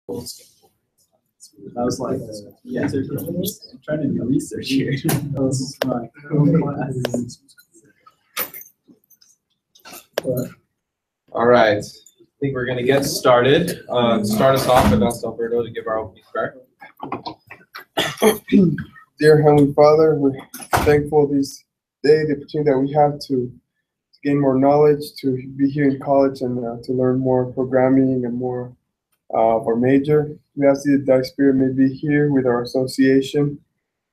I was like, yeah, I'm trying to do research here. That was my class. All right, I think we're going to get started. Start us off, I've asked Alberto to give our opening prayer. Dear Heavenly Father, we're thankful this day, the opportunity that we have to gain more knowledge, to be here in college and to learn more programming and more of our major. We ask that Thy Spirit may be here with our association,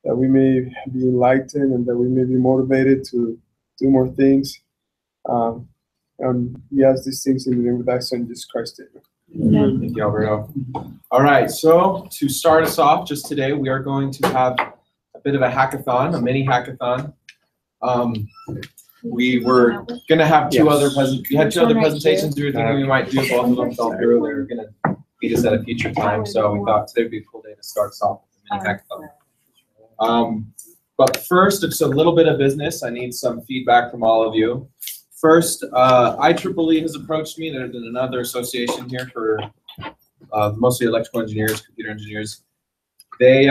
that we may be enlightened and that we may be motivated to do more things. And we ask these things in the name of Thy Son, Jesus Christ. Amen. Thank you, Alberto. All right, so to start us off just today, we are going to have a bit of a hackathon, a mini hackathon. We were going to have two other presentations we were thinking we might do. Both of them fell through. They were going to meet us at a future time, so we thought today would be a cool day to start us off with a mini hackathon. But first, it's a little bit of business. I need some feedback from all of you. First, IEEE has approached me. There's another association here for mostly electrical engineers, computer engineers. They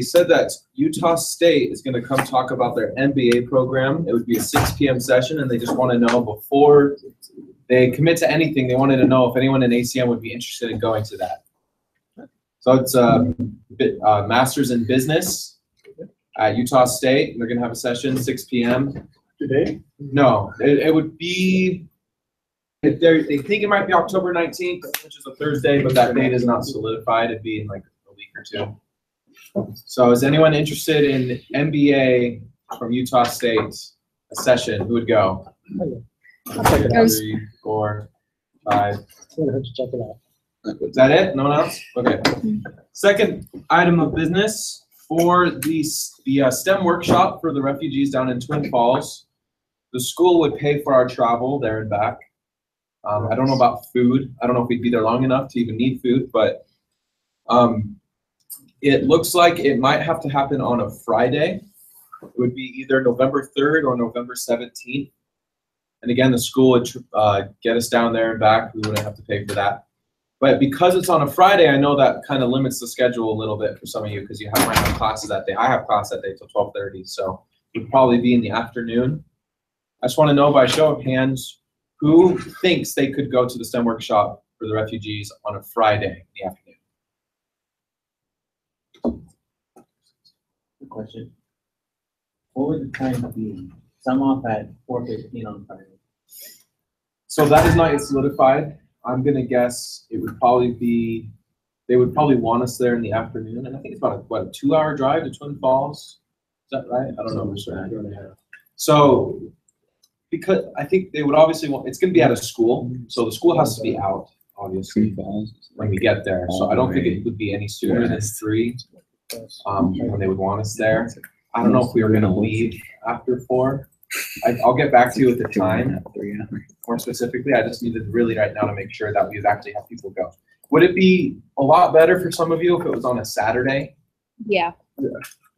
said that Utah State is going to come talk about their MBA program. It would be a 6 p.m. session, and they just want to know before they commit to anything, they wanted to know if anyone in ACM would be interested in going to that. So it's a Master's in Business at Utah State. They're going to have a session 6 p.m. Today? No, it would be, they think it might be October 19th, which is a Thursday, but that date is not solidified. It'd be in like a week or two. So is anyone interested in MBA from Utah State, a session? Who would go? 3, 4, 5. Is that it? No one else? Okay. Second item of business for the STEM workshop for the refugees down in Twin Falls. The school would pay for our travel there and back. I don't know about food. I don't know if we'd be there long enough to even need food, but it looks like it might have to happen on a Friday. It would be either November 3rd or November 17th. And again, the school would get us down there and back. We wouldn't have to pay for that. But because it's on a Friday, I know that kind of limits the schedule a little bit for some of you because you might have classes that day. I have class that day till 12:30, so it would probably be in the afternoon. I just want to know by show of hands, who thinks they could go to the STEM workshop for the refugees on a Friday in the afternoon? Good question. What would the time be? Some off at 4:15 on Friday. So that is not yet solidified. I'm gonna guess it would probably be, they would probably want us there in the afternoon, and I think it's about a 2-hour drive to Twin Falls. Is that right? I don't know for sure. So because I think they would obviously want, it's gonna be at a school, so the school has to be out obviously when we get there. So I don't think it would be any sooner than 3 when they would want us there. I don't know if we were gonna leave after 4. I'll get back to you at the time more specifically. I just needed really right now to make sure that we would actually have people go. Would it be a lot better for some of you if it was on a Saturday? Yeah.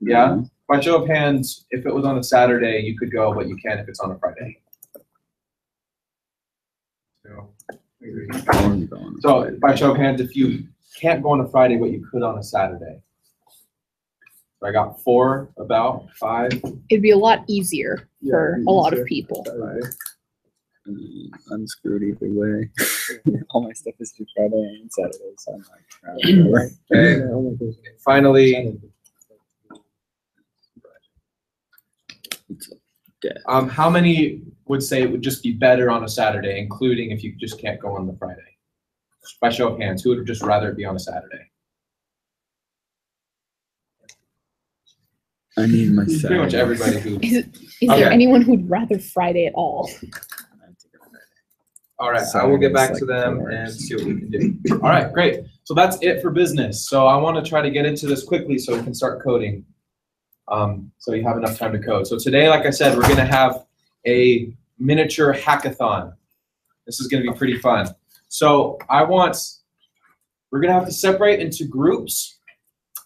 Yeah? By show of hands, if it was on a Saturday, you could go, but you can't if it's on a Friday. So by show of hands, if you can't go on a Friday, but you could on a Saturday. So I got 4, about 5. It'd be a lot easier for a lot of people. I'm screwed either way. All my stuff is due Friday and Saturday, so I'm like, okay. Finally, how many would say it would just be better on a Saturday, including if you just can't go on the Friday? By show of hands, who would just rather it be on a Saturday? I need my Pretty much everybody who. Is there anyone who'd rather Friday at all? All right, I will get back to them and see what we can do. All right, great. So that's it for business. So I want to try to get into this quickly so we can start coding. So you have enough time to code. So today, like I said, we're going to have a miniature hackathon. This is going to be pretty fun. So we're going to have to separate into groups.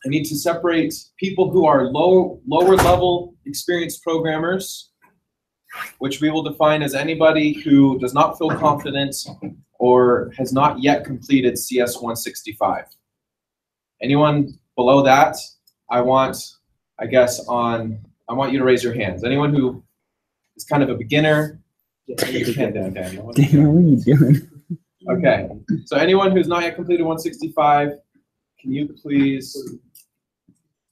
I need to separate people who are lower level experienced programmers, which we will define as anybody who does not feel confident or has not yet completed CS 165. Anyone below that, I want you to raise your hands. Anyone who is kind of a beginner, put your hand down, Daniel. Daniel, what are you doing? Okay, so anyone who's not yet completed 165, can you please,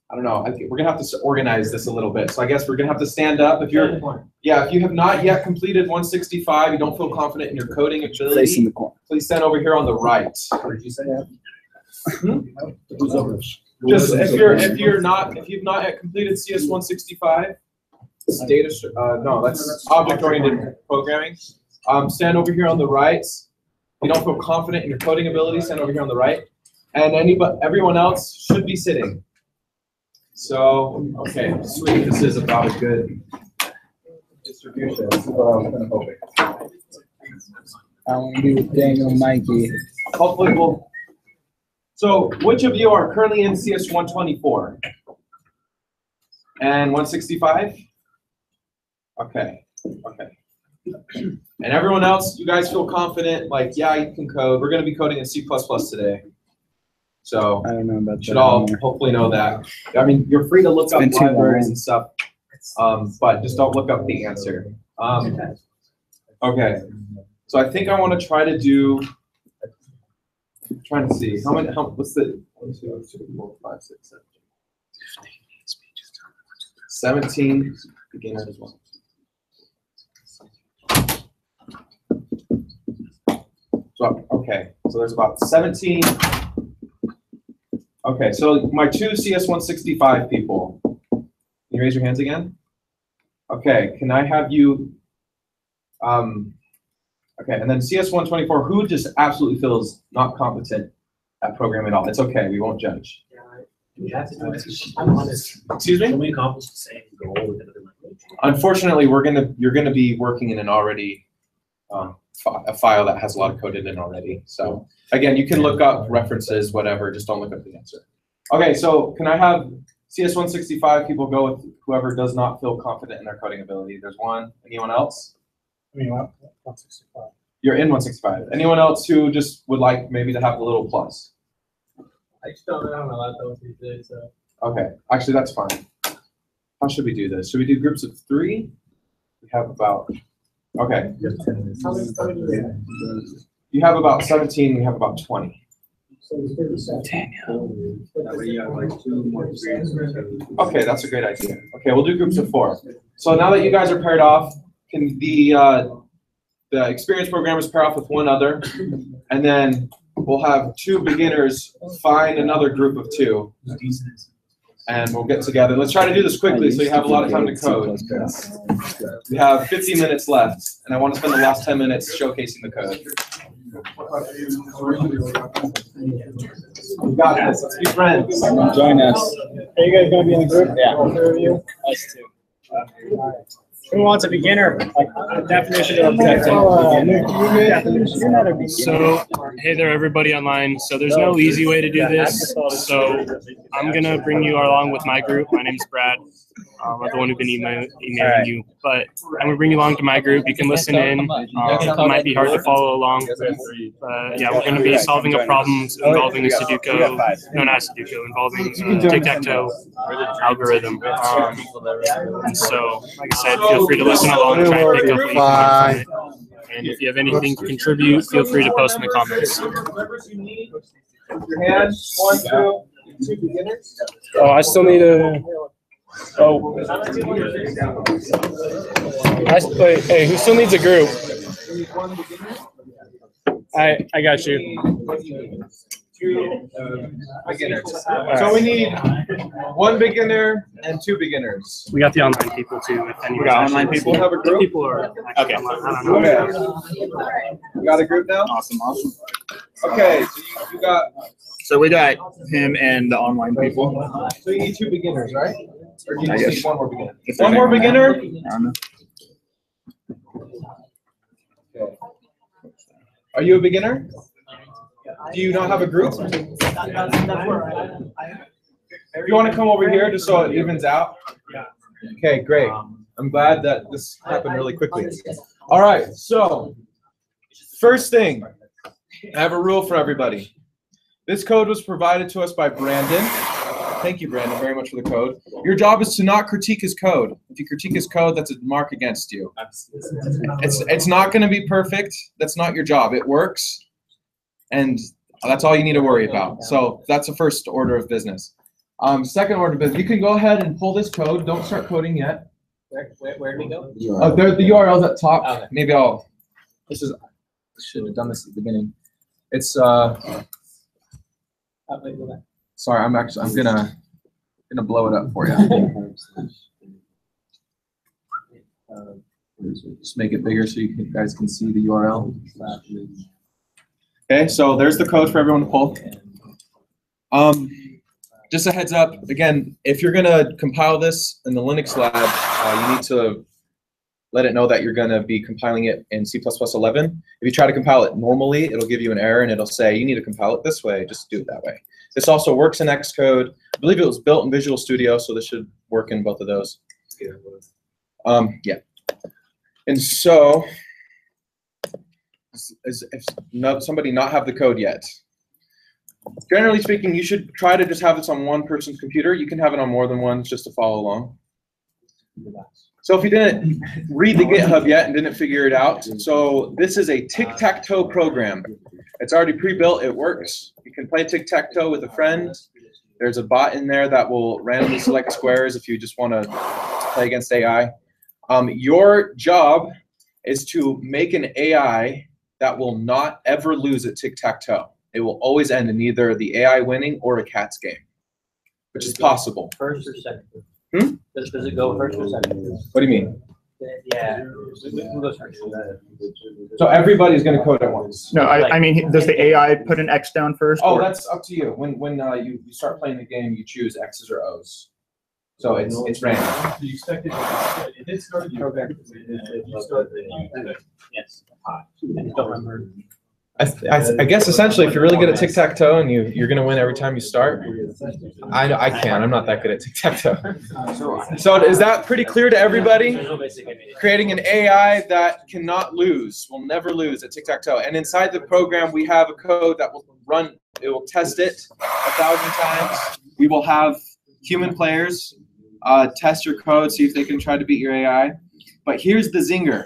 I don't know, we're gonna have to organize this a little bit. So I guess we're gonna have to stand up. If you have not yet completed 165, you don't feel confident in your coding ability, Facing the corner. please stand over here on the right. What did you say? Just if you've not yet completed CS 165, that's object-oriented programming. Stand over here on the right. If you don't feel confident in your coding ability, stand over here on the right. And everyone else should be sitting. So, okay, sweet. This is about a good distribution. This is what I was kind of hoping. I want to be with Daniel and Mikey. Hopefully we'll. So, which of you are currently in CS 124? And 165? Okay. And everyone else, you guys feel confident, like, yeah, you can code. We're going to be coding in C++ today. So, I don't know about you should all hopefully know that. I mean, you're free to look up libraries and stuff, but just don't look up the answer. Okay. So I think I want to try to do, I'm trying to see, what's the, 1, 2, 3, 4, 5, 6, 7. 17 beginners as well. So, okay, so there's about 17. Okay, so my two CS 165 people, can you raise your hands again? Okay, can I have you, okay, and then CS 124, who just absolutely feels not competent at programming at all? It's okay, we won't judge. We have to do this. I'm honest. Excuse me? Can we accomplish the same goal with another language? Unfortunately, you're gonna be working in an already, a file that has a lot of code in it already. So again, you can look up references, whatever, just don't look up the answer. Okay, so can I have CS 165 people go with whoever does not feel confident in their coding ability? There's one. Anyone else? I mean, 165. You're in 165. Anyone else who just would like maybe to have a little plus? I just don't know how my laptop these days, so. Okay, actually that's fine. How should we do this? Should we do groups of 3? We have about, okay. You have about 17, we have about 20. Okay, that's a great idea. Okay, we'll do groups of 4. So now that you guys are paired off, can the experienced programmers pair off with one other, and then we'll have 2 beginners find another group of 2, and we'll get together. Let's try to do this quickly so you have a lot of time to code. We have 50 minutes left, and I want to spend the last 10 minutes showcasing the code. We got this. Let's be friends. Join us. Are you guys gonna be in the group? Yeah. All 3 of you? Us too. Who wants a beginner? Like a definition of a beginner. So, hey there, everybody online. So there's no easy way to do this. So I'm gonna bring you along with my group. My name's Brad. I'm the one who's been emailing you, but I'm gonna bring you along to my group. You can listen in. It might be hard to follow along. Yeah, we're gonna be solving a problem involving a Sudoku. No, not Sudoku. Involving tic-tac-toe algorithm. And so, like I said, feel free to listen along and try and pick up what you can from it. And if you have anything to contribute, feel free to post in the comments. Your hand, 1, 2 beginners. Oh, I still need a. Oh. Wait, hey, who still needs a group? I got you. 2 beginners. So we need 1 beginner and 2 beginners. We got the online people too. If We got online people. We'll have a group. People are okay. Online. I don't know. Okay. You got a group now? Awesome. Okay, so you got. So we got him and the online people. So you need 2 beginners, right? Or do you I just guess. need 1 more beginner? 1 more beginner? I don't know. Okay. Are you a beginner? Do you not have a group? If you want to come over here just so it evens out. Okay, great. I'm glad that this happened really quickly. All right, so first thing, I have a rule for everybody. This code was provided to us by Brandon. Thank you, Brandon, very much for the code. Your job is to not critique his code. If you critique his code, that's a mark against you. It's not going to be perfect. That's not your job. It works, and that's all you need to worry about. So that's the first order of business. Second order of business, you can go ahead and pull this code. Don't start coding yet. Where do we go? The URL's at top. Okay. Maybe I should have done this at the beginning. It's sorry, I'm gonna blow it up for you. Just make it bigger so you guys can see the URL. Okay, so there's the code for everyone to pull. Just a heads up, again, if you're gonna compile this in the Linux lab, you need to let it know that you're gonna be compiling it in C++11. If you try to compile it normally, it'll give you an error and it'll say, you need to compile it this way, just do it that way. This also works in Xcode. I believe it was built in Visual Studio, so this should work in both of those. Yeah. And so, if somebody not have the code yet, generally speaking, you should try to just have this on one person's computer. You can have it on more than one just to follow along. So if you didn't read the GitHub yet and didn't figure it out, so this is a tic-tac-toe program. It's already pre-built, it works. You can play tic-tac-toe with a friend. There's a bot in there that will randomly select squares if you just want to play against AI. Your job is to make an AI that will not ever lose at tic-tac-toe. It will always end in either the AI winning or a cat's game, which is possible. First or second? Does it go first or second? What do you mean? Yeah, we can go first. So everybody's going to code at once. No, I mean, does the AI put an X down first? Oh, or? that's up to you. When you start playing the game, you choose X's or O's. So it's random. You expect it did start the program. Yes. I don't remember. I guess essentially, if you're really good at tic-tac-toe and you're going to win every time you start, I can't. I'm not that good at tic-tac-toe. So is that pretty clear to everybody? Creating an AI that cannot lose, will never lose at tic-tac-toe. And inside the program, we have a code that will run, it will test it 1,000 times. We will have human players test your code, see if they can try to beat your AI. But here's the zinger.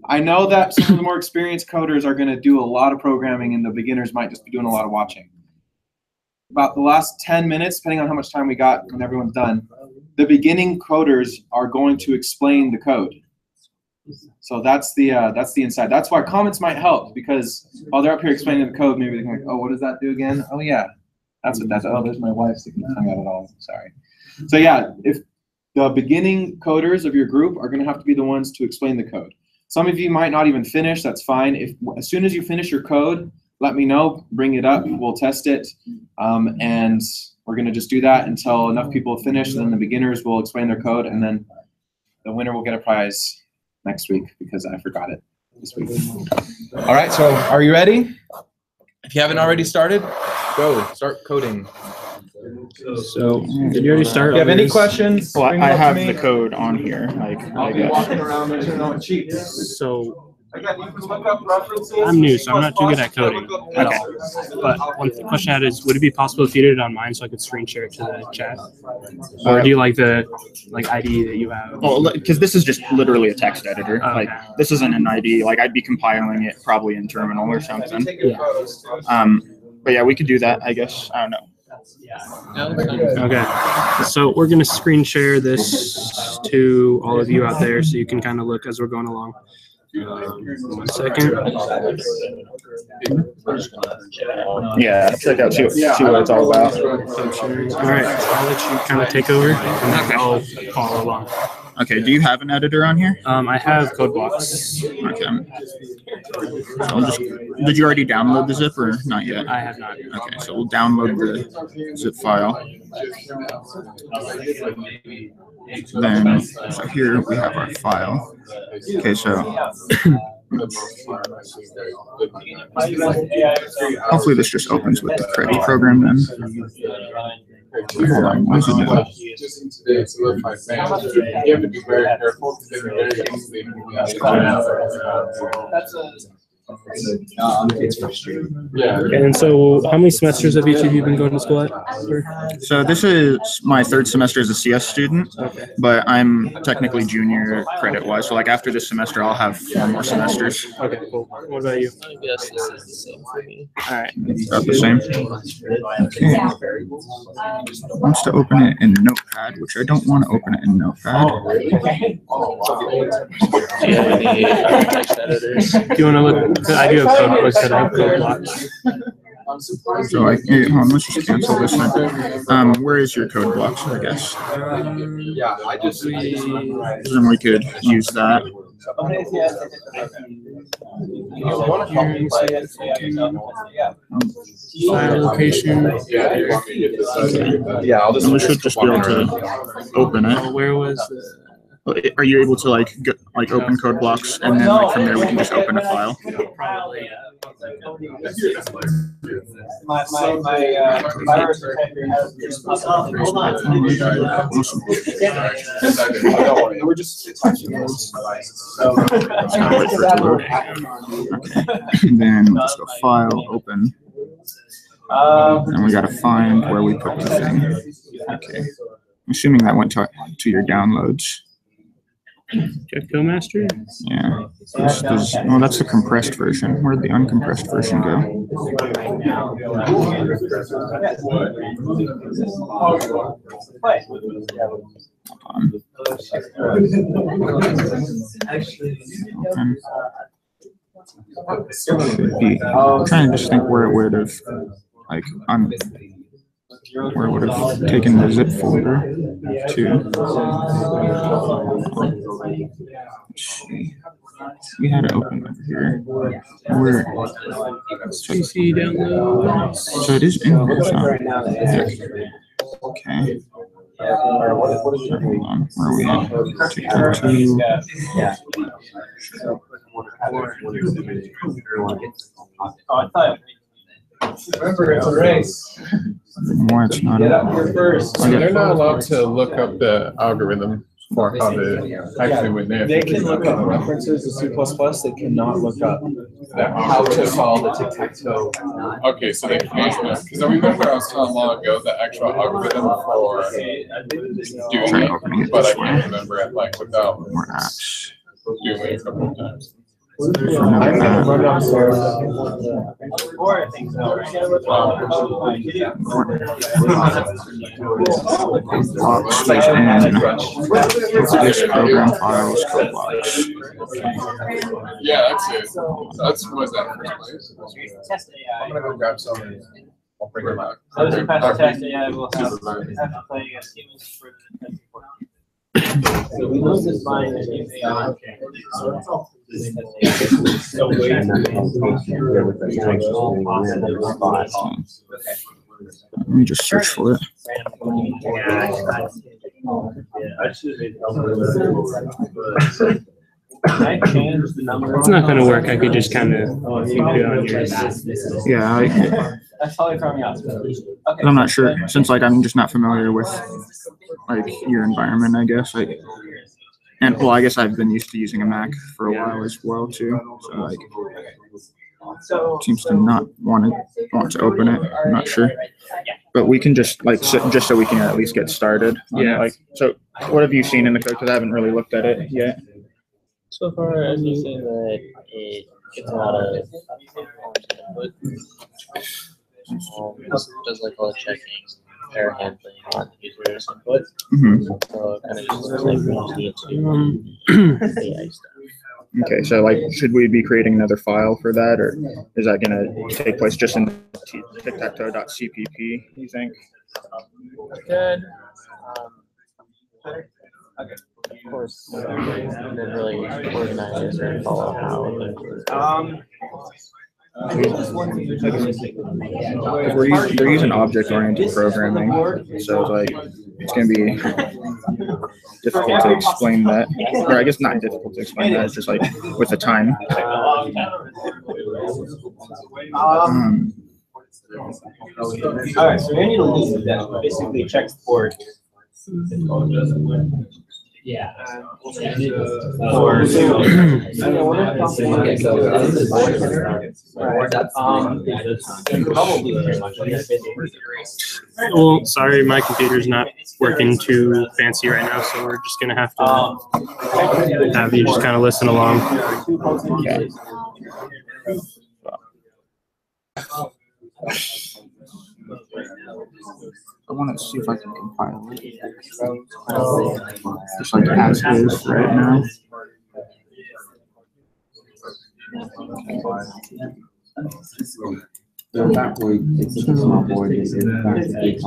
I know that some of the more experienced coders are going to do a lot of programming and the beginners might just be doing a lot of watching. About the last 10 minutes, depending on how much time we got when everyone's done, the beginning coders are going to explain the code. So that's the inside. That's why comments might help, because while they're up here explaining the code, maybe they're like, oh, what does that do again? Oh yeah, that's what that's. Oh, there's my wife sticking her tongue out at all. Sorry. So yeah, if the beginning coders of your group are going to have to be the ones to explain the code. Some of you might not even finish. That's fine. As soon as you finish your code, let me know. Bring it up. We'll test it, and we're going to just do that until enough people finish. Then the beginners will explain their code, and then the winner will get a prize next week because I forgot it this week. All right. So are you ready? If you haven't already started, go start coding. So, did you already start? If you have any questions? Well, bring I them up to have me. the code on here. I'll be walking around making no cheats. So, Again, you can look up references. I'm new, so I'm not too good at coding at all. But one question I had is, would it be possible if you did it on mine so I could screen share it to the chat? Or do you like the IDE that you have? Oh, because this is just literally a text editor. Okay. Like, this isn't an IDE. Like, I'd be compiling it probably in terminal or something. But yeah, we could do that, I guess. I don't know. Okay, so we're gonna screen share this to all of you out there so you can kind of look as we're going along. 1 second. Yeah, check out, see what it's all about. All right, I'll let you kind of take over and I'll follow along. Okay, do you have an editor on here? I have code blocks. Okay. So did you already download the zip or not yet? I have not. Okay, so we'll download the zip file. Then, so here we have our file. Okay, so hopefully this just opens with the correct program then. Hold on, what is it doing? It's first year. Yeah. And so how many semesters have each of you been going to school at? So this is my third semester as a CS student, Okay. but I'm technically junior credit-wise. So like after this semester, I'll have 4 more semesters. Okay, cool. What about you? I guess this is the same for me. All right. About the same. Okay. Wants to open it in Notepad, which I don't want to open it in Notepad. Do you have any text editors? Do you want to look? I do have code books that I have code blocks. So like, hey, hold on, let's just cancel this then. Where is your code blocks, I guess? Yeah, I just. Then we could use that. File location. Yeah, I'll just. And we should just be able to open it. Where was the? Are you able to like open code blocks and then like from there we can just open a file? Probably, yeah. We're just. And then we'll just go file, open. And we gotta find where we put the thing. Okay. I'm assuming that went to your downloads. Go Master? Yeah. Well, that's the compressed version. Where'd the uncompressed version go? Should be. I'm trying to just think where it would have, like, where it would have taken the zip folder to. Let's see. We had it open over here. Where? PC download. So it is in here. So. Okay. Hold on. Where are we at? Take that to. Remember, it's a race. Why it's not open. They're not allowed to look up the algorithm for how to actually win there. They can look up references to C++, they cannot look up how to solve the tic-tac-toe. Okay, so they can't, because I remember I was telling long ago the actual algorithm for doing it, but I can't remember it like without More apps. doing it a couple of times. I'm gonna run downstairs. This program files code blocks. Yeah, that's it. That's was that first place. I'm gonna go grab some and I'll bring them out. Those who pass the test, yeah, will have to play against humans for the test report. So we lose this line and use AI. So wait. Let me just search for it. It's not gonna work. I could just kind of keep it on yours. Yeah, That's probably throwing me off. Okay. I'm not sure since like I'm just not familiar with like your environment, I guess. Like, and well, I guess I've been used to using a Mac for a while as well too. So like, it seems to not want to open it. I'm not sure, but we can just like just so we can at least get started. Yeah. Like, so what have you seen in the code? Because I haven't really looked at it yet. So far, I've just seen that it gets a lot of input. Does like all the checking, error handling on the user's input. Mm-hmm. So it kind of just looks like mostly into AI stuff. Okay, so like, should we be creating another file for that, or is that going to take place just in tic-tac-toe.cpp, you think? Good. Of course, didn't really organize or follow how. We're using object-oriented programming, so like it's going to be difficult to explain that, or I guess not difficult to explain that. It's just like with the time. All right, so we need to leave that. Basically, checks the board. Yeah. Or Well, sorry, my computer's not working too fancy right now, so we're just gonna have to have you just kind of listen along. Okay. I want to see if I can compile it. Just like as is right now. So at that point, it's a small board, it's in fact a big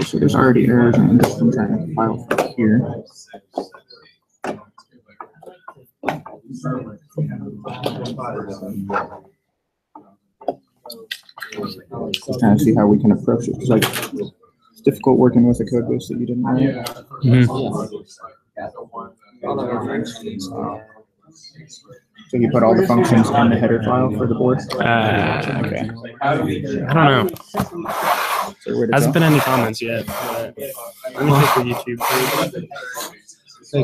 So there's already errors in this. I'm trying to compile from here. Just trying to see how we can approach it, because like it's difficult working with a code base that you didn't know. So you put all the functions in the header file for the board? Okay. I don't know. So where to Hasn't go? been any comments yet. But let me check the YouTube page. we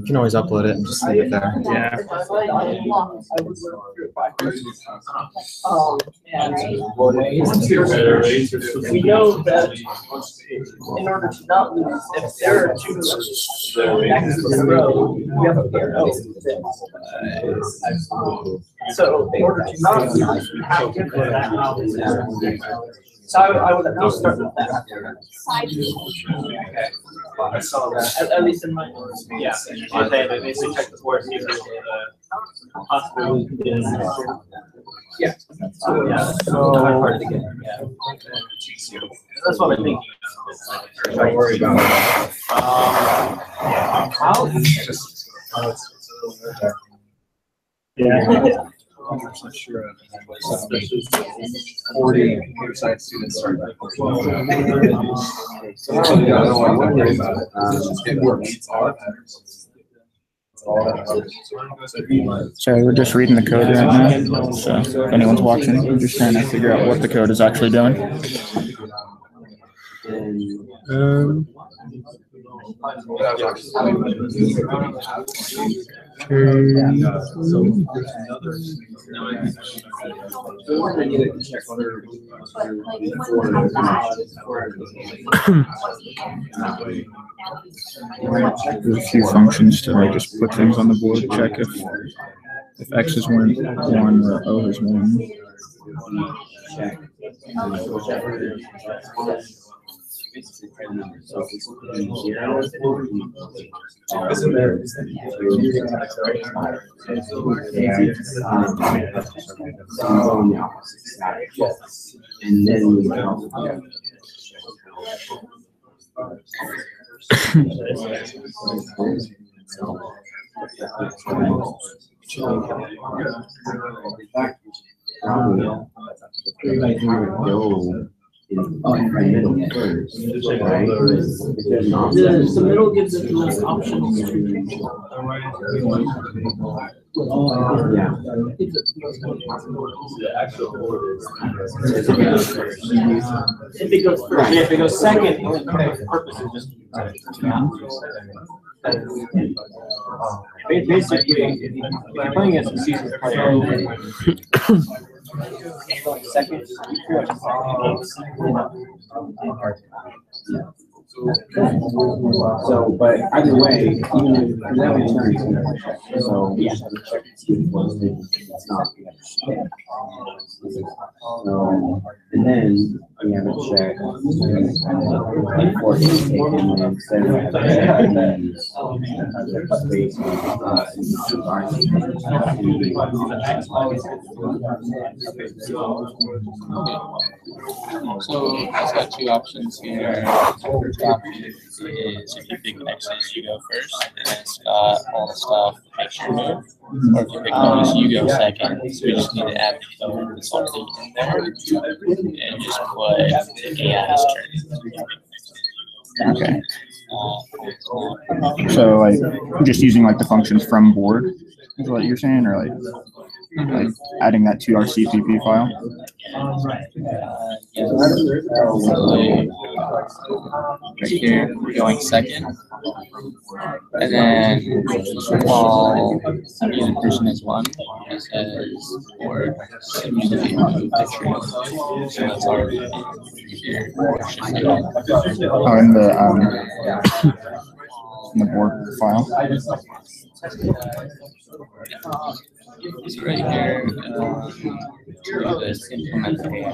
can always upload it and just leave it there. Yeah. We know that in order to not lose, if there are two axes in a row, we have a pair of so in order to not lose, we have to get that. So I would start with that. I saw that. At least in my yeah. They basically check the board, see if there's a possible. Yeah. So yeah. So hard to get. Yeah. That's what I think. Don't worry about it. How? Yeah. I'm not sure. 40 computer science students start by 12. So I don't know what I'm worried about it. Just get more beats out. Sorry, we're just reading the code right now. So if anyone's watching, we're just trying to figure out what the code is actually doing. There's a few functions to like just put things on the board, check if X is 1 or O is 1. And then The middle gives us less options to change. yeah. If it goes first, if it goes second, the purpose is just. Basically, if you're playing as a seasoned player, second, So, but either way, even if that returns, so yeah, it's not. So, and then we have a check. And then instead we have a So it's got two options here. First option is if you pick X's, you go first, and it's got all the stuff extra move. Or if you pick bonus, you go second. So we just need to add the code that's already in there and just put the AI's turn. Okay. So like just using like the functions from board is what you're saying, or like adding that to our CPP file? Yes. Right here, we're going second. And then while I'm using person as one, it says board simulate picture. So that's already here. Oh, in the board file. So right here, do this implement AI.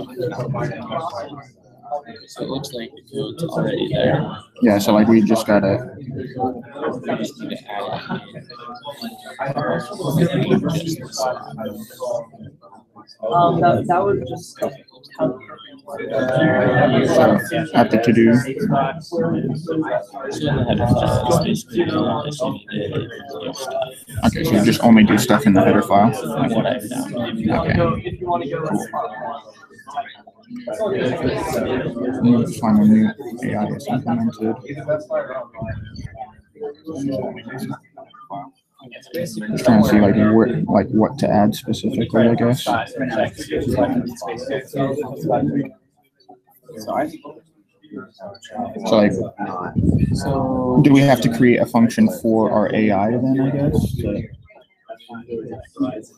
So it looks like the code's already there. Yeah, so like we just gotta. We just need to add it in. That was just how. So at the to-do. So in the header file, it's basically your stuff. Okay, so you just only do stuff in the header file? Like what I found. Okay. Cool. Find a new AI is implemented. Just trying to see like what to add specifically, I guess. So like, do we have to create a function for our AI then, I guess?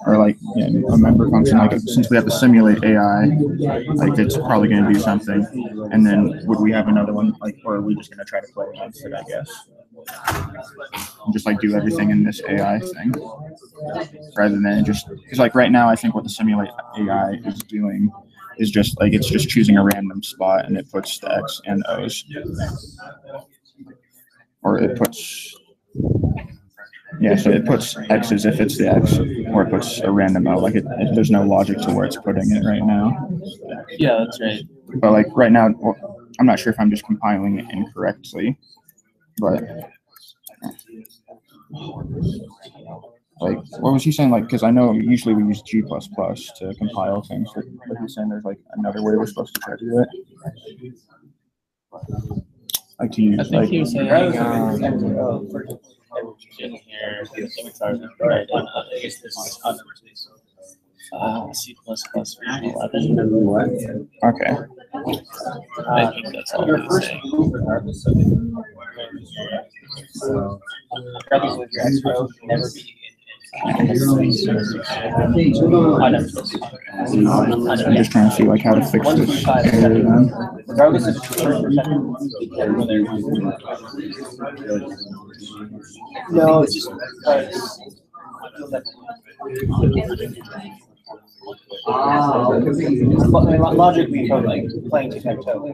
Or like a member function, like since we have to simulate AI, like it's probably going to do something. And then would we have another one, like, or are we just going to try to play against it, I guess? And just like do everything in this AI thing rather than just, because like right now I think what the simulate AI is doing is just like it's just choosing a random spot and it puts the X and O's. Or it puts, yeah, so it puts X as if it's the X, or it puts a random O. Like there's no logic to where it's putting it right now. Yeah, that's right. But like right now, well, I'm not sure if I'm just compiling it incorrectly, but like, what was he saying? Like, because I know usually we use G++ to compile things. But he's saying there's like another way we're supposed to try to do it. Like to use, I think he was saying, in here, right, C++ version 11. Okay. I think that's all he was saying. I'm just trying to see like how to fix this error then. No, it's just logically, from like playing tic-tac-toe.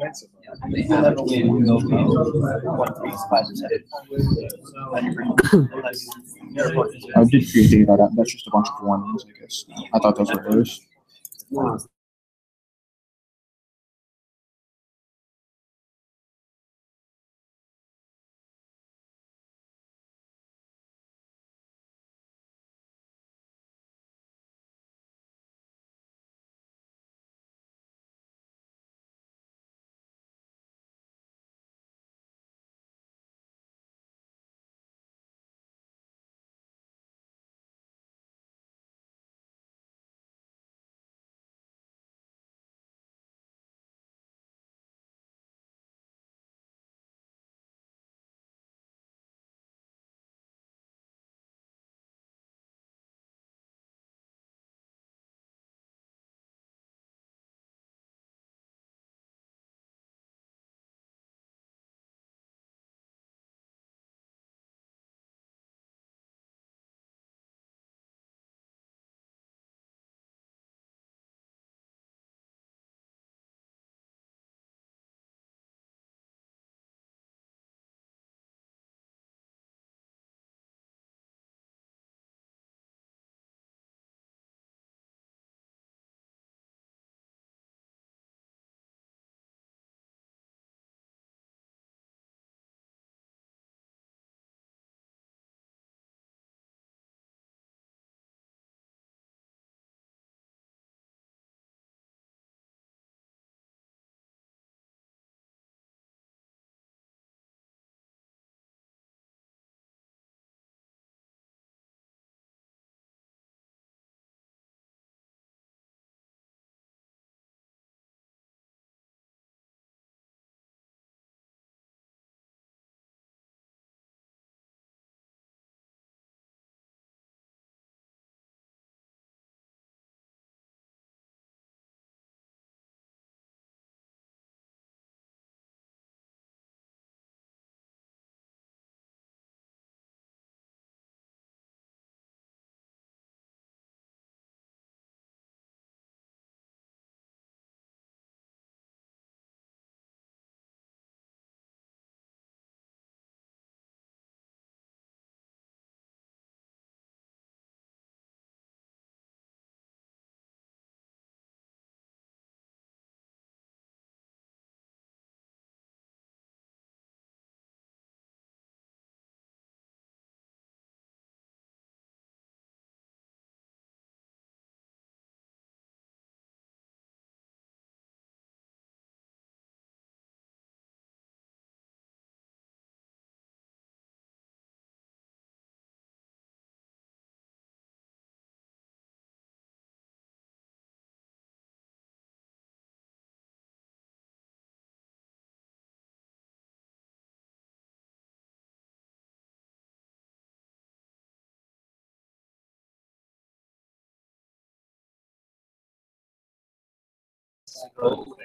You'll never win. You'll be 1, 3, 5, 7. I did create data. That's just a bunch of ones, I guess. I thought those were errors.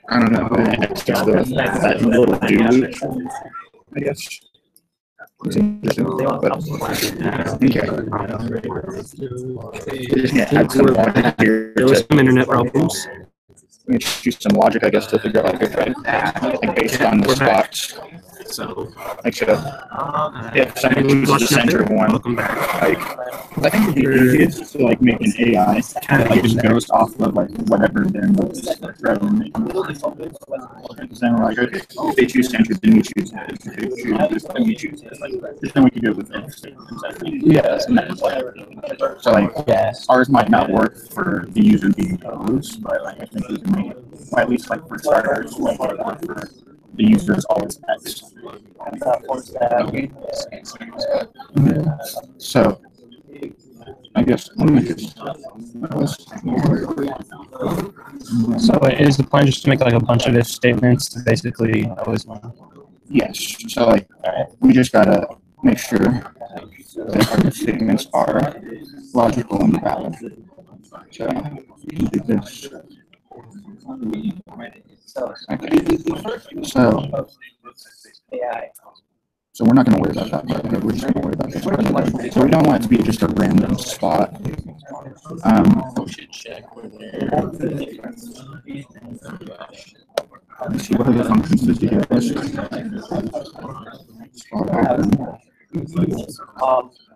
I don't know, extra that little dude, I guess. It's interesting, but okay. Just need to add some logic here. There was some internet problems. Use some logic, I guess, to figure out like based on the spots. So, Like, if someone chooses the center one, like, I think it'd be easiest to like make an AI that like just goes off of like whatever their notes rather than making because then we're like, okay, if they choose center, then we choose it. If they choose this, then we choose it. Like, just then we can do it with it. Yeah. So like, ours might not work for the user being opposed, but like I think we can make it, or at least like for starters, like work for the user is always X. So, I guess let me just. So is the plan just to make like a bunch of if statements to basically always one? Yes. So like, we just gotta make sure that our statements are logical and valid. So, do this. Okay. So we're not going to worry about that part. We're just going to worry about this part. So we don't want it to be just a random spot. We should check where Let's see, what are the functions that you get this?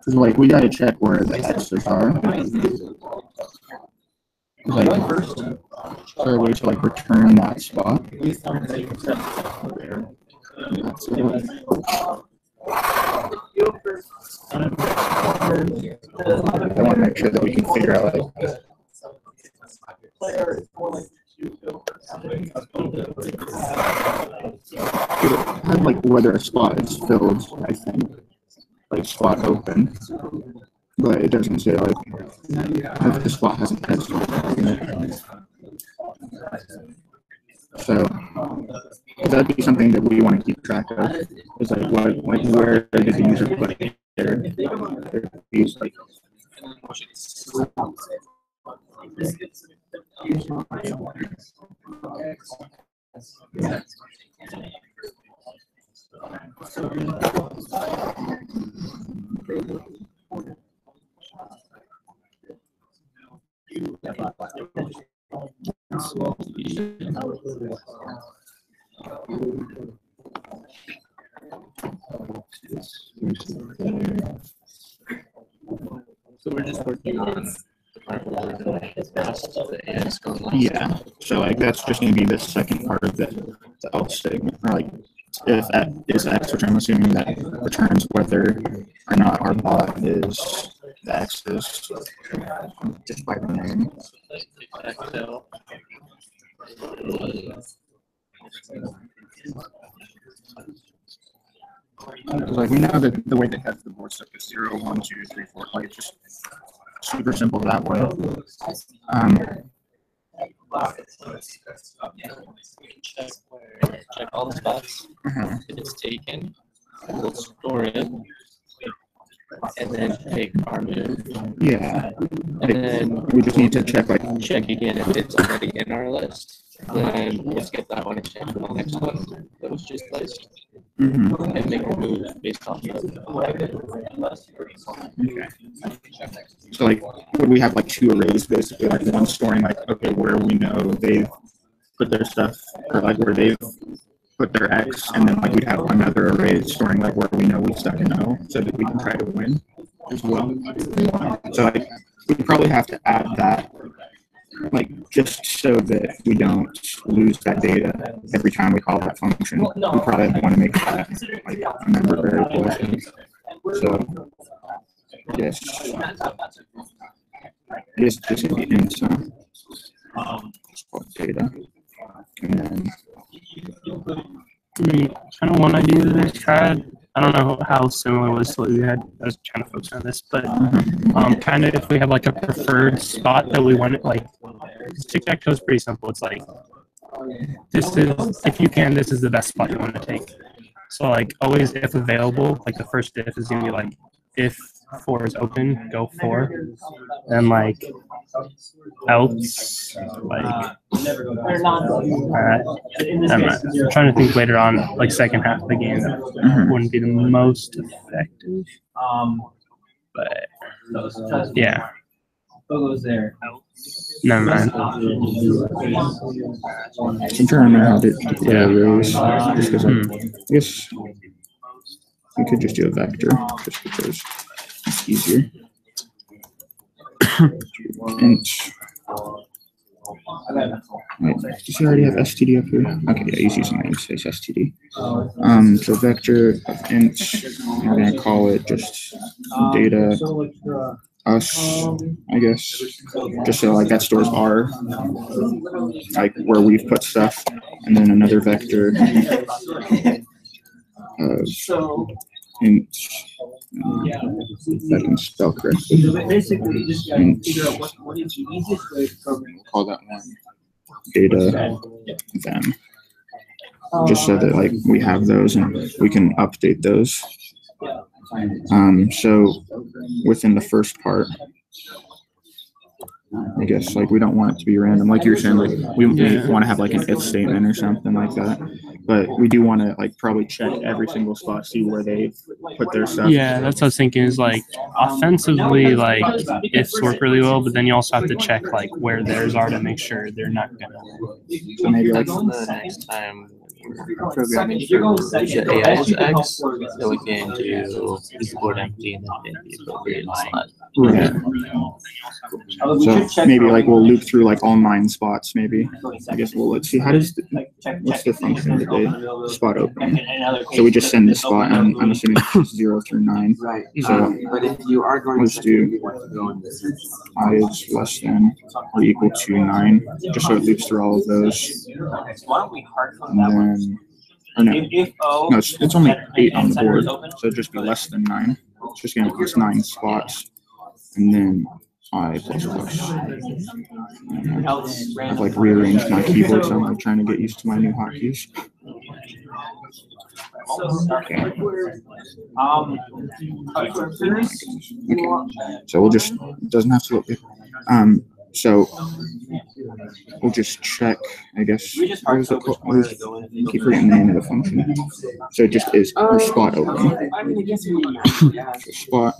So like, we got to check where the X's are. Like, is there a way to like return that spot? That's it. I want to make sure that we can figure out like whether a spot is filled, I think, like spot open, but it doesn't say like if the spot has an X. So that'd be something that we want to keep track of. Is like where did the user put their views like. So we're just working on yeah. So like that's just going to be the second part of the else statement. Or like if X is X, which I'm assuming that returns whether or not our bot is the X is just by the name. Because like we know that the way they have the board stuff is 0, 1, 2, 3, 4. Like it's just super simple that way. Check all the spots. If it's taken, we'll store it, and then take our move. Yeah. And then we just need to check check again if it's already in our list. Then we'll skip that one and check the next one that was just placed. And make a move based off of. Okay. So like, would we have like two arrays basically? Like one storing like, okay, where we know they've put their stuff, or like where they've put their X, and then like we'd have another array storing like where we know we stuck an O, so that we can try to win as well. So like, we probably have to add that, like just so that we don't lose that data every time we call that function. We probably want to make that like a member variable. So yes, just be in some data, and then. Kind of one idea that I tried. I don't know how similar it was to what we had. I was trying to focus on this, but kind of if we have like a preferred spot that we want, like tic-tac-toe is pretty simple. It's like this is, if you can, this is the best spot you want to take. So like always, if available, like the first if is gonna be like if 4 is open, go 4. Then like else, like, They're not. alright, never mind. I'm trying to think later on, like second half of the game, that wouldn't be the most effective, but yeah, Goes there. never mind. I'm trying to remember how to raise, just because I guess we could just do a vector, just because it's easier. Int. Wait, does he already have STD up here? Okay, yeah, he's using namespace STD. So vector of int, we're gonna call it just data us, I guess, just so like that stores our, like where we've put stuff, and then another vector of int, if I can spell correctly. Basically, just gotta figure out what is the easiest way to program. We'll call that one data them, just so that like we have those and we can update those. So within the first part, I guess like we don't want it to be random, like you were saying, like we want to have like an if statement or something like that, but we do want to like probably check every single spot, see where they put their stuff. Yeah, that's what I was thinking, is like offensively, like ifs work really well, but then you also have to check like where theirs are to make sure they're not gonna. So maybe like the next time programming for the AI is X, so we can do keyboard empty and then the appropriate slot. Right. So maybe like we'll loop through like all 9 spots. Maybe I guess let's see. How does what's the function today? Spot open. So we just send the spot, and I'm assuming it's 0 through 9. Right. So But if you are going let's do I is less than or equal to 9, just so it loops through all of those. And then, or no, it's only 8 on the board, so it'd just be less than 9. It's just gonna be 9 spots, and then I plus. I've like rearranged my keyboard, so I'm like trying to get used to my new hotkeys. Okay. Okay. So we'll just, it doesn't have to look good. So we'll just check, I guess. What is it called? I keep forgetting the name of the function. So it just is spot open. Spot.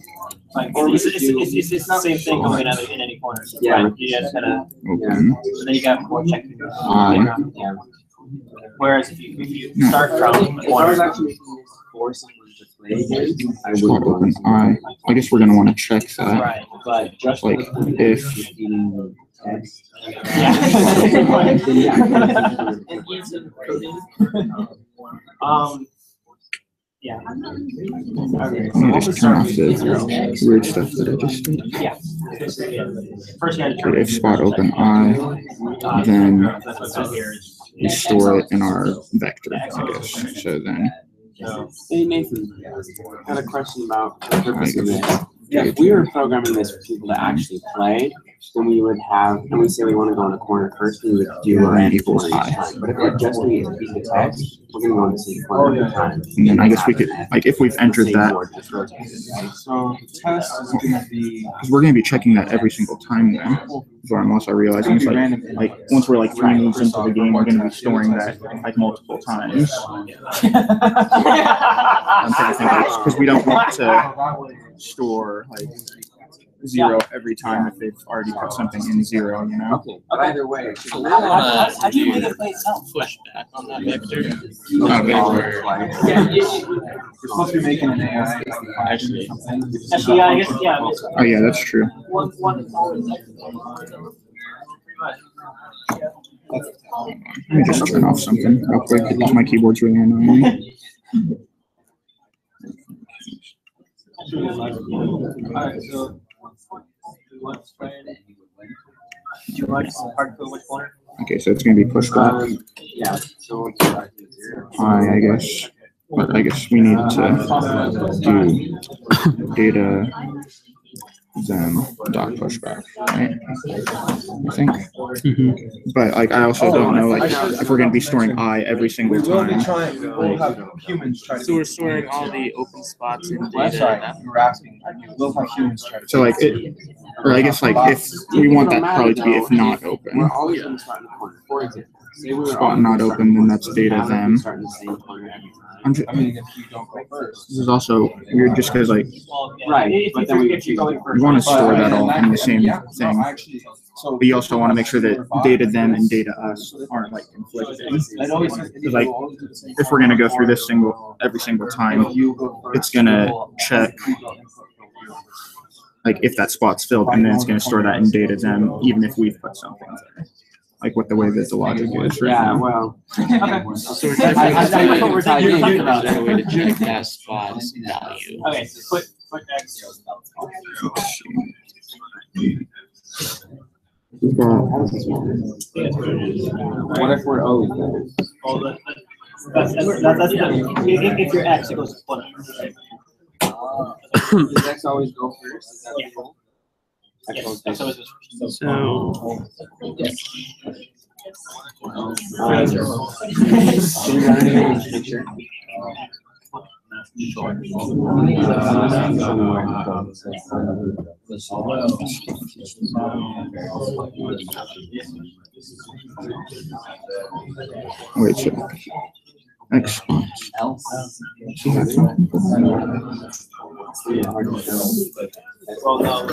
It's the same thing going in any corner. Yeah. Right? You just gotta, Open. so then you got more checking. I. Whereas if you start from corner. Spot open I. I guess we're gonna want to check that. Right, but just like if. Yeah. Let me just turn off the weird stuff that I just did. Yeah. First you So if spot open I, then we store it in our vector, I guess. So then. Hey Nathan, I got a question about the purpose of this. If we were programming this for people to actually play, then we would have, and we say we want to go in a corner first, we would do our equals I. But if we're just doing a piece of text, we're going to go in the same corner every time. And then I guess we could, like, if we've entered that, So the test is going to be, because we're going to be checking that every single time then, is what I'm also realizing. It's like once we're like 3 moves into the game, we're going to be storing that like multiple times. I'm trying to think, because we don't want to store like 0 every time if they've already put something in 0, you know? okay, but either way. So how do you make it play itself? Push back on that vector. You're supposed to be making an AI. Actually. Actually, yeah, I guess, yeah. Oh yeah, that's true. One Let me just turn off something real quick because my keyboard's really annoying. Alright, so do you want some hard code which corner? Okay, so it's gonna be pushed back. Yeah, so I guess, but I guess we need to do data then dot pushback, right? I think. But like I also don't know like if we're gonna be storing I every single time. We'll have humans try to. So we're storing all the open spots in Well, data. sorry, you were asking. We'll have humans try to. So like it, or I guess like if we want that probably to be if not open. We're always going to start in the corner. For example, say we were Spot always not gonna start open, in the then corner. that's data Now we them. start in the same corner every time. I mean, if you don't go first. This is also weird just because like Right, but then we you want to store that all in the same thing. But you also want to make sure that data them and data us aren't like conflicting. Because like if we're gonna go through this every single time, it's gonna check like if that spot's filled, and then it's gonna store that in data them, even if we've put something there. Like what the way that the logic is right Yeah, now. well. So we're talking about a way to check that spot's value. Okay, so put X. What if we're always there? That's if your X, it goes to 20. Does X always go first? Is that the goal? Can we run it in this picture? Wait, so X spots. Well, no.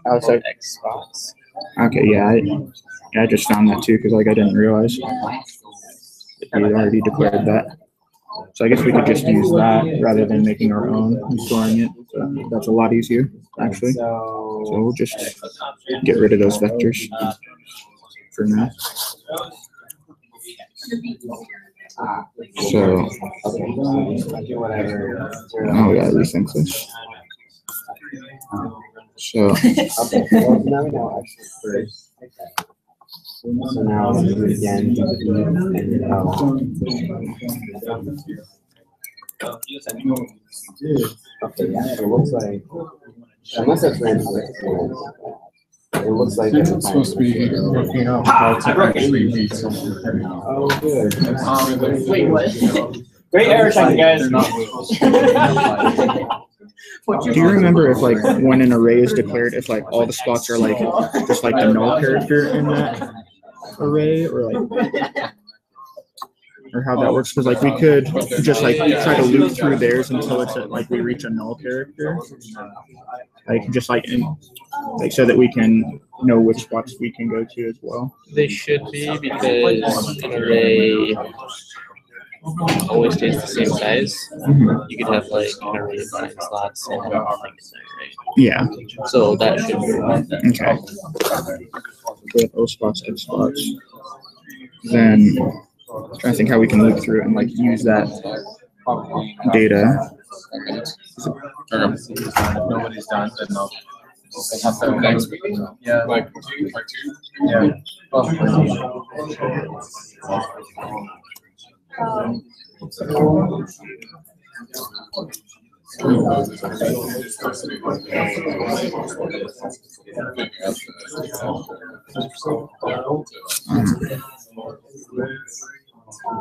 Outside X spots. Okay, yeah, I just found that too because like I didn't realize you already declared that. So I guess we could just use that rather than making our own and storing it. So that's a lot easier actually. So we'll just get rid of those vectors for now. So oh yeah, rethink this. So Now we know actually first. So now we'll do it again. Okay, yeah, so it looks like, unless that's random, it looks like It's supposed to be working out how to actually beat something. Oh, good. Wait, what? Great error check, guys. do you remember if like when an array is declared, if like all the spots are like just like the null character in that array, or like or how that works? Because like we could just like try to loop through theirs until it's like we reach a null character, like just like like so that we can know which spots we can go to as well. They should be because an array always stays the same size. You could have like an array of 9 slots and have everything in there, right? Yeah. So that should be Okay. With O spots, X spots. Then trying to think how we can loop through it and like use that data. If nobody's done, then they'll have to next week. Yeah. Like two. Yeah.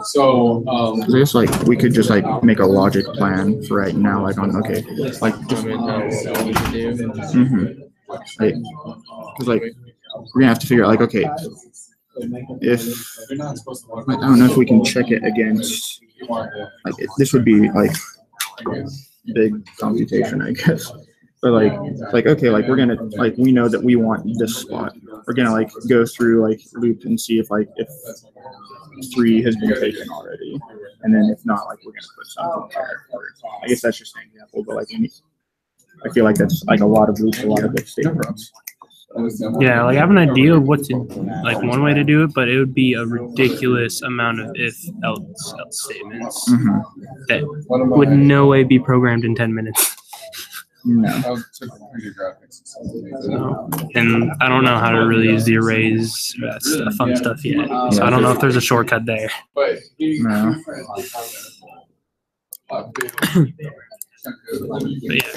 So, I guess like we could just like make a logic plan for right now, like on like just what we should do. like, cause like we're gonna have to figure out like okay, if I don't know if we can check it against like this would be like big computation, I guess. But like okay, like we're gonna like we know that we want this spot. We're gonna like go through like loop and see if 3 has been taken already, and then if not, like we're gonna put something there. I guess that's just an example, but like I feel like that's like a lot of loops, a lot of big statements. Yeah, like I have an idea of what to, like one way to do it, but it would be a ridiculous amount of if else statements Mhm. that would no way be programmed in 10 minutes. No. So, and I don't know how to really use the arrays, that's the fun stuff yet. So I don't know if there's a shortcut there. No. But yeah,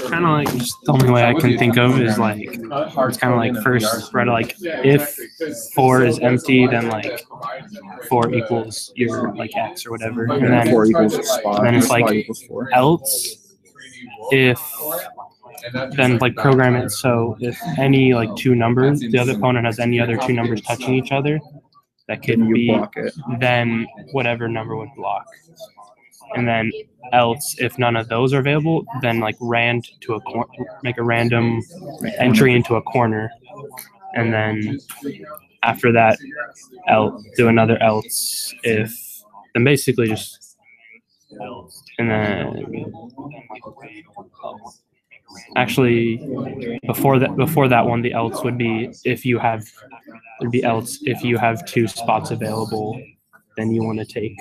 kind of like just the only way I can think of is like it's kind of like first write like if 4 is empty, then like 4 equals your like x or whatever, and then 4 equals a spot. and then it's Spot like equals 4. else if then like program it so if any like 2 numbers, the other opponent has any other 2 numbers touching each other, that could Then you be block it. then whatever number would block. And then else, if none of those are available, then like make a random entry into a corner, and then after that, do another else if. Then basically just, and then actually before that one, the else would be if you have else if you have 2 spots available, then you want to take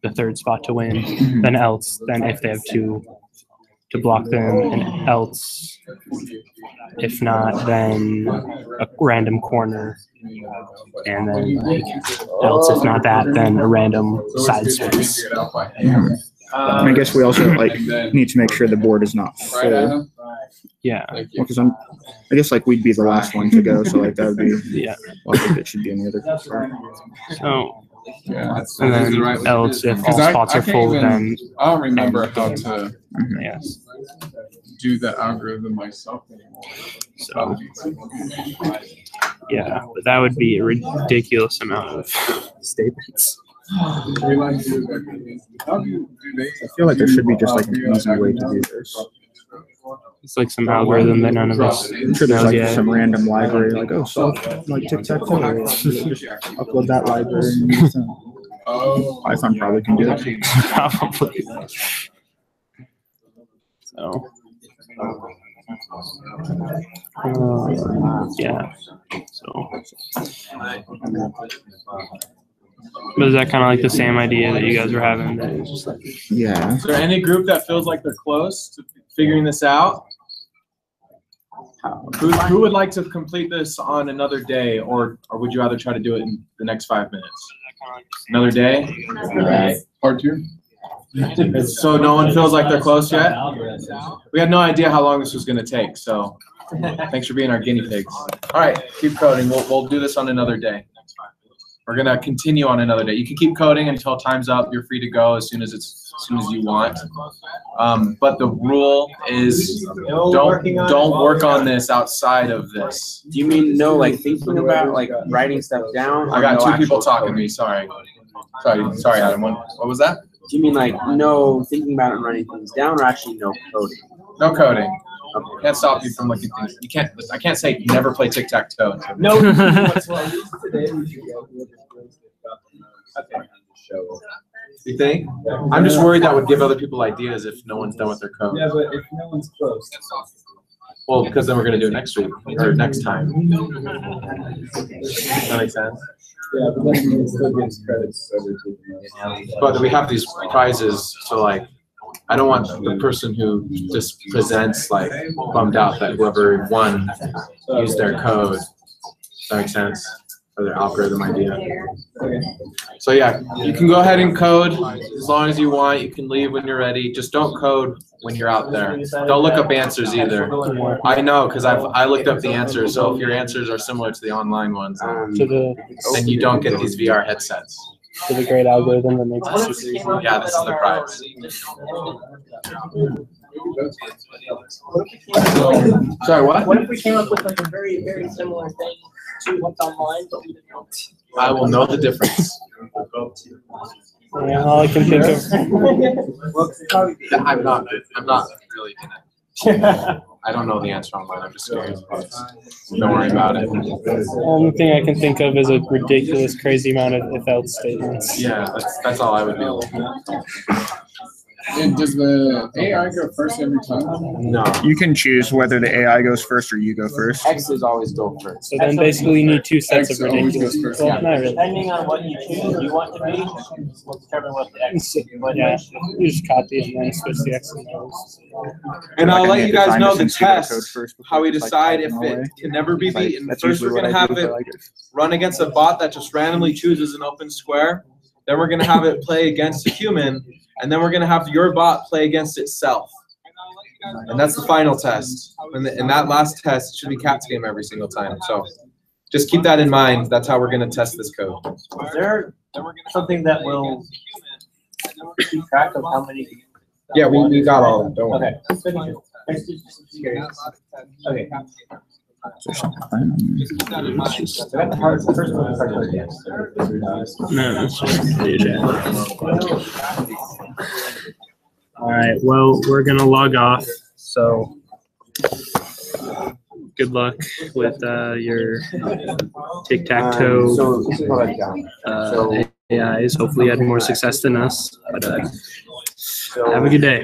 the 3rd spot to win, then else, then if they have 2 to block them, and else, if not, then a random corner, and then like, else, if not that, then a random side space. I guess we also like need to make sure the board is not full. Yeah. Because I guess like we'd be the last one to go, so like that would be yeah. Well, I think it should be any other. So. And then else, if all spots are full, then I don't remember how to yes. do the algorithm myself anymore. So yeah, but that would be a ridiculous amount of statements. I feel like there should be just like an easy way to do this. It's like some algorithm that none of us I'm sure there's like yet. some random library, like solve like tic-tac-toe. Just upload that library and use them. Python probably can do that. Probably. So. Yeah. So. But is that kind of like the same idea that you guys were having? That it's just like, yeah. Is there any group that feels like they're close to figuring this out? Who would like to complete this on another day, or would you rather try to do it in the next 5 minutes? Another day? Part 2? So no one feels like they're close yet? We had no idea how long this was going to take, so thanks for being our guinea pigs. All right, keep coding. We'll do this on another day. We're going to continue on another day. You can keep coding until time's up. You're free to go as soon as you want. But the rule is don't work on this outside of this. Do you mean no, like thinking about like writing stuff down? I got 2 people talking to me. Sorry, Adam. What was that? Do you mean like no thinking about it and writing things down, or actually no coding? No coding. Can't stop you from looking things. You can't. I can't say never play tic-tac-toe. No. You think? I'm just worried that would give other people ideas if no one's done with their code. Yeah, but if no one's close. Well, because then we're going to do it next week or next time. That makes sense? Yeah, but then it still gives credits. But we have these prizes, so like, I don't want the person who just presents like bummed out that whoever won used their code. Does that make sense? Or their algorithm idea. So yeah, you can go ahead and code as long as you want. You can leave when you're ready. Just don't code when you're out there. Don't look up answers either. I know, because I looked up the answers. So if your answers are similar to the online ones, then you don't get these VR headsets. To the great algorithm that makes it super easy. Yeah, this is the prize. Sorry, what? What if we came up with like a very, very similar thing to what's online, but we didn't? I will know the difference. Yeah, all I can think of. I'm not really gonna. I don't know the answer online. I'm just curious. Don't worry about it. The only thing I can think of is a ridiculous, crazy amount of if-else statements. Yeah, that's all I would be able to do. And does the AI go first every time? No. You can choose whether the AI goes first or you go first. X's always go first. So then basically you need two sets of X always ridiculous. goes first. Well, not really. Depending on what you choose, you want to be, will determine what the X. Yeah, you just copy and then switch the X and O's. And I'll Like, I let need you to guys find know this the in pseudocode test, first before how we just, like, decide if typing away. it can never be Like, beaten. that's First, we're usually gonna what I have do, it but, like, run against a bot that just randomly chooses an open square. Then we're gonna have it play against a human, and then we're gonna have your bot play against itself. And that's the final test. And that last test should be Cat's game every single time. So just keep that in mind. That's how we're gonna test this code. Is there something that will keep track of how many? Yeah, we got all that. Don't worry. Okay. Just curious. Okay. Is there something planned? I got the hard, the first one is hard code, yes. No, it's just all right. Well, we're gonna log off. So good luck with your tic-tac-toe So this is what I've done. AIs. Hopefully, you had more success than us. But have a good day.